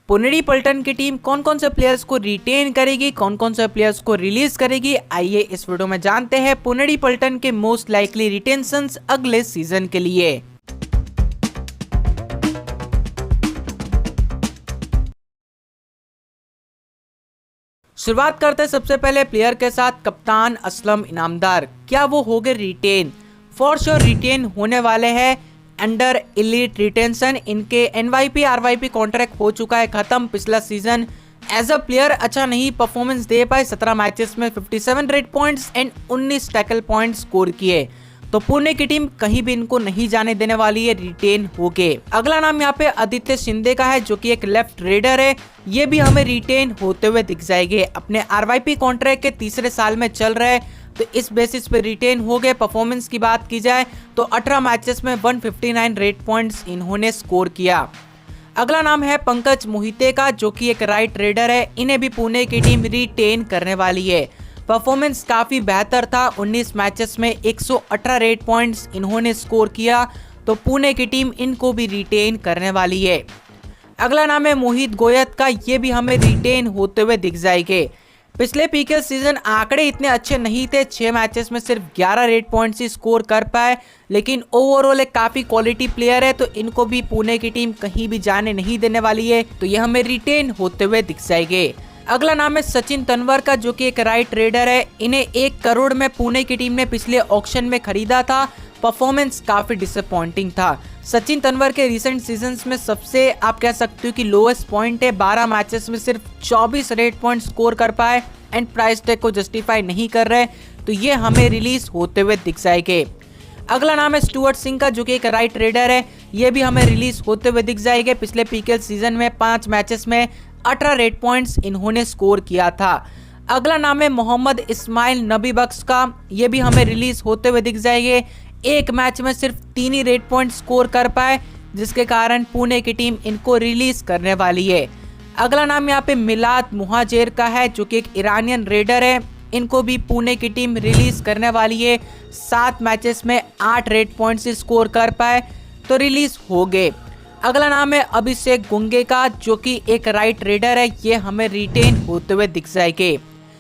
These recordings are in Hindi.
पुनेरी पल्टन की टीम कौन कौन से प्लेयर्स को रिटेन करेगी, कौन कौन से प्लेयर्स को रिलीज करेगी, आइए इस वीडियो में जानते हैं पुनेरी पल्टन के मोस्ट लाइकली रिटेंशंस अगले सीजन के लिए। शुरुआत करते हैं सबसे पहले प्लेयर के साथ, कप्तान असलम इनामदार। क्या वो हो गए रिटेन? फॉर श्योर रिटेन होने वाले हैं अंडर एलीट रिटेंशन। इनके एनवाईपी आरवाईपी कॉन्ट्रैक्ट हो चुका है खत्म। पिछला सीजन एज अ प्लेयर अच्छा नहीं परफॉर्मेंस दे पाए, 17 मैचेस में 57 rate points and 19 tackle points score किए। तो पुणे की टीम कहीं भी इनको नहीं जाने देने वाली है, रिटेन हो गए। अगला नाम यहाँ पे आदित्य शिंदे का है, जो कि एक लेफ्ट रेडर है। ये भी हमें रिटेन होते हुए दिख जाएंगे। अपने आरवाईपी कॉन्ट्रैक्ट के तीसरे साल में चल रहे, तो इस बेसिस पे रिटेन हो गए। परफॉर्मेंस की बात की जाए तो 18 मैचेस में 159 रेट पॉइंट्स इन्होंने स्कोर किया। अगला नाम है पंकज मोहिते का, जो कि एक राइट रेडर है। इन्हें भी पुणे की टीम रिटेन करने वाली है। परफॉर्मेंस काफी बेहतर था, 19 मैचेस में 118 रेट पॉइंट्स इन्होंने स्कोर किया। तो पुणे की टीम इनको भी रिटेन करने वाली है। अगला नाम है मोहित गोयत का, ये भी हमें रिटेन होते हुए दिख जाएंगे। पिछले पीके सीजन आंकड़े इतने अच्छे नहीं थे, 6 मैचेस में सिर्फ 11 रेट पॉइंट्स ही स्कोर कर पाए, लेकिन ओवरऑल एक काफी क्वालिटी प्लेयर है। तो इनको भी पुणे की टीम कहीं भी जाने नहीं देने वाली है, तो ये हमें रिटेन होते हुए दिख जाएंगे। अगला नाम है सचिन तनवर का, जो कि एक राइट रेडर है। इन्हें 1 करोड़ में पुणे की टीम ने पिछले ऑक्शन में खरीदा था। परफॉर्मेंस काफी डिसअपॉइंटिंग था। सचिन तनवर के रिसेंट सीजन्स में सबसे आप कह सकते हो कि लोएस्ट पॉइंट है, 12 मैचेस में सिर्फ 24 रेट पॉइंट स्कोर कर पाए एंड प्राइस टैग को जस्टिफाई नहीं कर रहे। तो ये हमें रिलीज होते हुए दिख जाएंगे। अगला नाम है स्टुअर्ट सिंह का, जो कि एक राइट रेडर है। ये भी हमें रिलीज होते हुए दिख जाएंगे। पिछले पीकेएल सीजन में 5 मैचेस में 18 रेट पॉइंट्स इन्होंने स्कोर किया था। अगला नाम है मोहम्मद इस्माइल नबी बख्श का, ये भी हमें रिलीज होते हुए दिख जाएंगे। 1 मैच में सिर्फ 3 ही रेट पॉइंट स्कोर कर पाए, जिसके कारण पुणे की टीम इनको रिलीज करने वाली है। अगला नाम यहाँ पे मिलाद मुहाजिर का है, जो कि एक ईरानियन रेडर है। इनको भी पुणे की टीम रिलीज करने वाली है। 7 मैचेस में 8 रेट पॉइंट्स स्कोर कर पाए, तो रिलीज हो गए। अगला नाम है अभिषेक गुंगे का, जो कि एक राइट रेडर है। ये हमें रिटेन होते हुए दिख जाएंगे।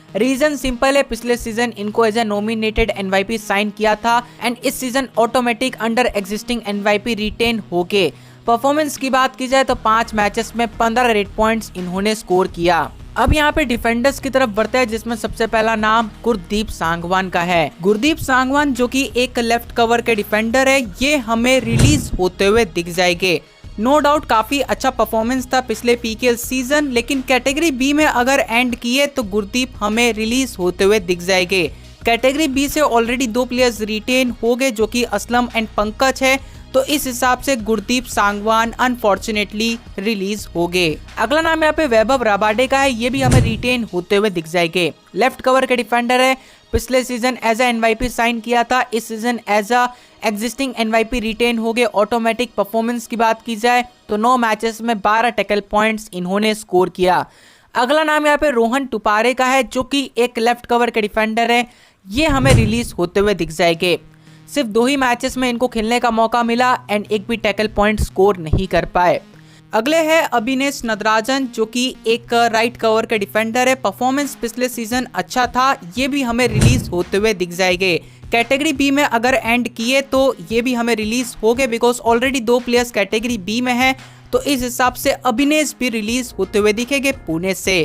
रीजन सिंपल है, पिछले सीजन इनको as a nominated NYP sign किया था एंड इस season automatic under existing NYP retain हो गए। परफॉर्मेंस की बात की जाए तो 5 मैचेस में 15 रेट पॉइंट्स इन्होंने स्कोर किया। अब यहाँ पे डिफेंडर्स की तरफ बढ़ते हैं, जिसमें सबसे पहला नाम गुरदीप सांगवान का है। गुरदीप सांगवान, जो कि एक लेफ्ट कवर के डिफेंडर है, ये हमें रिलीज होते हुए दिख जाएंगे। नो डाउट काफी अच्छा परफॉर्मेंस था पिछले पीकेएल सीजन, लेकिन कैटेगरी बी में अगर एंड किए तो गुरदीप हमें रिलीज होते हुए दिख जाएंगे। कैटेगरी बी से ऑलरेडी 2 प्लेयर्स रिटेन हो गए, जो कि असलम एंड पंकज है। तो इस हिसाब से गुरदीप सांगवान अनफॉर्चुनेटली रिलीज हो गए। अगला नाम यहाँ पे वैभव राबाडे का है, ये भी हमें रिटेन होते हुए दिख जाएंगे। लेफ्ट कवर के डिफेंडर है। पिछले season as a NYP sign किया था, इस season as a existing NYP retain हो गए। ऑटोमेटिक परफॉर्मेंस की बात की जाए तो 9 मैचेस में 12 टैकल पॉइंट्स इन्होंने स्कोर किया। अगला नाम यहाँ पे रोहन टुपारे का है, जो कि एक लेफ्ट कवर के डिफेंडर है। ये हमें रिलीज होते हुए दिख जाएंगे। सिर्फ 2 ही मैचेस में इनको खेलने का मौका मिला एंड एक भी टैकल पॉइंट स्कोर नहीं कर पाए। अगले है अभिनेश नटराजन, जो कि एक राइट कवर के डिफेंडर है। परफॉर्मेंस पिछले सीजन अच्छा था, ये भी हमें रिलीज होते हुए दिख जाएंगे। कैटेगरी बी में अगर एंड किए तो ये भी हमें रिलीज हो गए, because already 2 players category B में है। तो इस हिसाब से अभिनेश भी रिलीज होते हुए दिखेंगे पुणे से।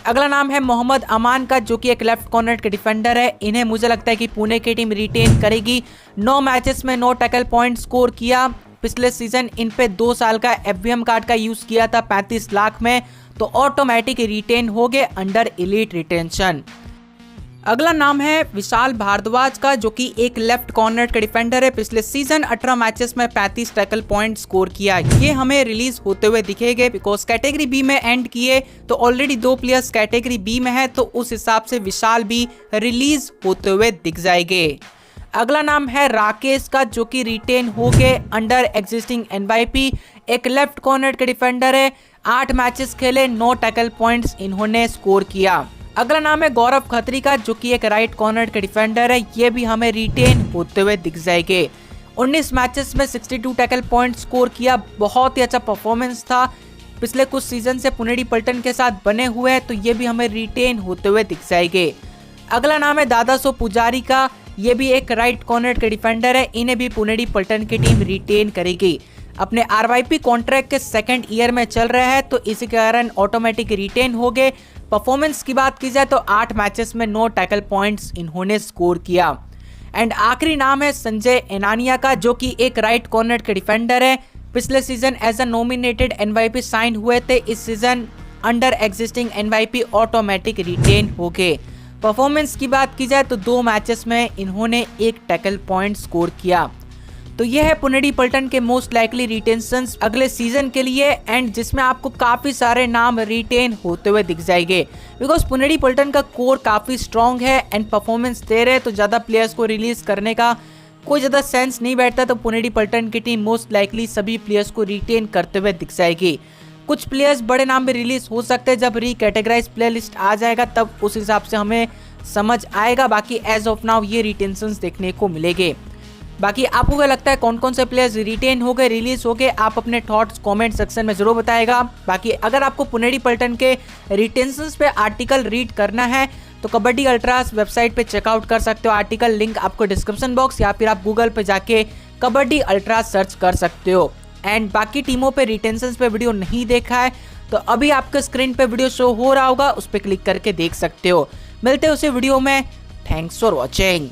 अगला नाम है मोहम्मद अमान का, जो कि एक लेफ्ट कॉर्नर के डिफेंडर है। इन्हें मुझे लगता है कि पुणे की टीम रिटेन करेगी। 9 मैचेस में 9 टैकल पॉइंट स्कोर किया। पिछले सीजन इन पे 2 साल का एफबीएम कार्ड का यूज किया था 35 लाख में, तो ऑटोमेटिक रिटेन हो गए अंडर एलीट रिटेंशन। अगला नाम है विशाल भारद्वाज का, जो कि एक लेफ्ट कॉर्नर के डिफेंडर है। पिछले सीजन 18 मैचेस में 35 टैकल पॉइंट स्कोर किया। ये हमें रिलीज होते हुए दिखेंगे, बिकॉज कैटेगरी बी में एंड किए तो ऑलरेडी 2 प्लेयर्स कैटेगरी बी में है। तो उस हिसाब से विशाल भी रिलीज होते हुए दिख जाएंगे। अगला नाम है राकेश का, जो कि रिटेन हो गए अंडर एग्जिस्टिंग एनवाईपी। एक लेफ्ट कॉर्नर के डिफेंडर है। 8 मैचेस खेले, 9 टैकल पॉइंट्स इन्होंने स्कोर किया। अगला नाम है गौरव खत्री का, जो कि एक राइट कॉर्नर के डिफेंडर है। ये भी हमें रिटेन होते हुए दिख जाएंगे। 19 मैचेस में 62 टैकल पॉइंट स्कोर किया, बहुत ही अच्छा परफॉर्मेंस था। पिछले कुछ सीजन से पुनेरी पल्टन के साथ बने हुए हैं, तो ये भी हमें रिटेन होते हुए दिख जाएंगे। अगला नाम है दादासो पुजारी का। ये भी एक राइट कॉर्नर के डिफेंडर है, इन्हें भी पुनेरी पल्टन की टीम रिटेन करेगी। अपने आरवाईपी कॉन्ट्रैक्ट के सेकंड ईयर में चल रहे हैं, तो इसी के कारण ऑटोमेटिक रिटेन हो गए। परफॉर्मेंस की बात की जाए तो 8 मैचेस में 9 टैकल पॉइंट्स इन्होंने स्कोर किया। एंड आखिरी नाम है संजय एनानिया का, जो कि एक राइट कॉर्नर के डिफेंडर है। पिछले season as a nominated NYP sign हुए थे, इस season under existing NYP automatic retain हो गए। परफॉर्मेंस की बात की जाए तो 2 मैचेस में इन्होंने 1 टैकल पॉइंट स्कोर किया। तो यह है पुनेरी पल्टन के मोस्ट लाइकली रिटेंशंस अगले सीजन के लिए, एंड जिसमें आपको काफी सारे नाम रिटेन होते हुए दिख जाएंगे। बिकॉज पुनेरी पल्टन का कोर काफी स्ट्रॉन्ग है एंड परफॉर्मेंस दे रहे, तो ज्यादा प्लेयर्स को रिलीज करने का कोई ज्यादा सेंस नहीं बैठता। तो पुनेरी पल्टन की टीम मोस्ट लाइकली सभी प्लेयर्स को रिटेन करते हुए दिख जाएगी। कुछ प्लेयर्स बड़े नाम भी रिलीज हो सकते हैं, जब रिकैटेगराइज प्लेयर लिस्ट आ जाएगा तब उस हिसाब से हमें समझ आएगा। बाकी एज ऑफ नाउ ये रिटेंशंस देखने को मिलेंगे। बाकी आपको क्या लगता है कौन कौन से प्लेयर्स रिटेन हो गए, रिलीज हो गए, आप अपने थॉट्स कमेंट सेक्शन में जरूर बताएगा। बाकी अगर आपको पुनेरी पल्टन के रिटेंशंस पे आर्टिकल रीड करना है तो कबड्डी अल्ट्रास वेबसाइट पे चेकआउट कर सकते हो। आर्टिकल लिंक आपको डिस्क्रिप्शन बॉक्स या फिर आप गूगल पे जाके कबड्डी अल्ट्रास सर्च कर सकते हो। एंड बाकी टीमों पे रिटेंशंस पे वीडियो नहीं देखा है तो अभी आपके स्क्रीन पे वीडियो शो हो रहा होगा, उस पर क्लिक करके देख सकते हो। मिलते हैं उसी वीडियो में। Thanks for watching.